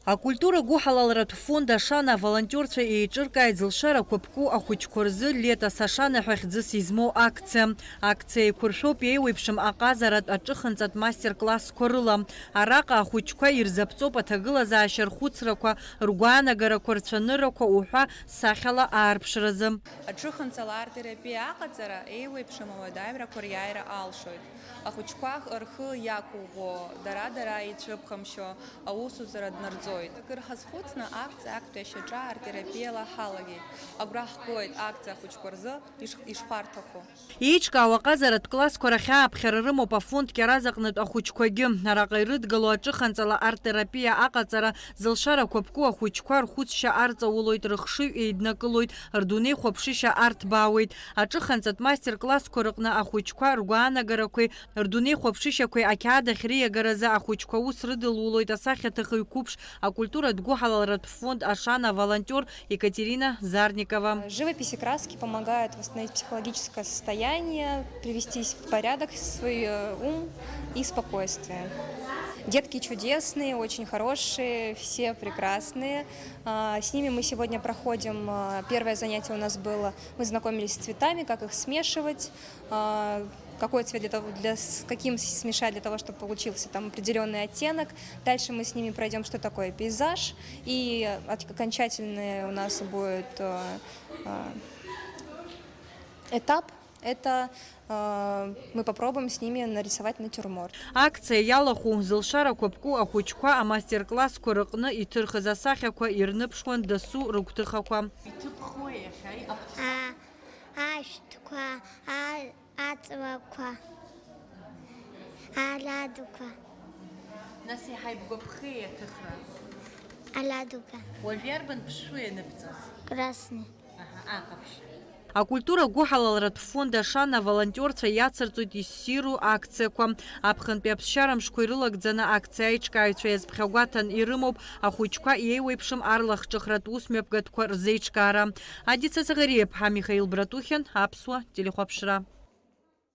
Акультура гухалалратә фонд ашана волонтерцәа еиҿыркааит зылшара қәыԥку ахәыҷқәа рзы лето сашана ҳәа хьӡыс измоу акциа. Акциа еиқәыршәоуп еиуеиԥшым аҟазаратә аҿыханҵатә мастер-классқәа рыла. Араҟа ахәыҷқәа ирзаԥҵоуп аҭагылазаашьа рхәыцрақәа, ргәаанагарақәа, рцәаныррақәа уҳәа сахьала аарԥшразы. Аҿыханҵала арт-терапиа аҟаҵара еиуеиԥшым ауадаҩрақәа риааира алшоит. Ахәыҷқәа рхы иақәыӷәӷәо, дара ицәыԥхамшьо аусуцәа днарӡоит. Акыр ҳазхәыцны акциа актәи ашьаҿа арт-терапиала ҳалагеит. Агәра ҳгоит акциа ахәыҷқәа рзы ишхәарҭахо. Еиҿкаау аҟазаратә классқәа рахьааԥхьара рымоуп афонд Кьаразаҟнытә ахәыҷқәагьы. Араҟа ирыдгыло аҿыханҵала арт-терапиа аҟаҵара зылшара қәыԥку ахәыҷқәа рхәыцшьа арҵаулоит, рыхшыҩ еиднакылоит, рдунеи хәаԥшышьа арҭбаауеит. Аҿыханҵатә мастер-классқәа рыҟны ахәыҷқәа ргәаанагарақәеи, рдунеи хәаԥшышьақәеи ақьаад ахь риагаразы ахәыҷқәа ус рыдылулоит асахьаҭыхыҩ қәыԥш акультуратә гухалалратә фонд ашана волонтер Екатерина Зарникова. Живопись и краски помогают восстановить психологическое состояние, привести в порядок свой ум и спокойствие. Детки чудесные, очень хорошие, все прекрасные. С ними мы сегодня проходим, первое занятие у нас было, мы знакомились с цветами, как их смешивать, какой цвет с каким смешать для того, чтобы получился там определенный оттенок. Дальше мы с ними пройдем, что такое пейзаж, и окончательный у нас будет этап. Это мы попробуем с ними нарисовать натюрморт. Акция иалахәу зылшара қәыԥку ахәыҷқәа амастер-классқәа рыҟны иҭырхыз асахьақәа ирныԥшуан дасу рыгәҭыхақәа. Ашәҭқәа, аҵлақәа, аладуқәа. Нас иҳаибгәаԥхеи аҭыхра? Аладуқа. Уажә иарбан ԥшшәы ианыбҵаз? Красни. Аҟаԥшь. Акультура гухалалратә фонд ашана волонтерцәа иацырҵоит иссиру акциақәа. Аԥхынтәи аԥсшьара мшқәа ирылагӡаны акциа аиҿкааҩцәа иазԥхьагәаҭан ирымоуп ахәыҷқәа иеиуеиԥшым арлахҿыхратә усмҩаԥгатәқәа рзеиҿкаара. Адица Загариаԥҳа, Михаил Братухин, Аԥсуа телехәаԥшра.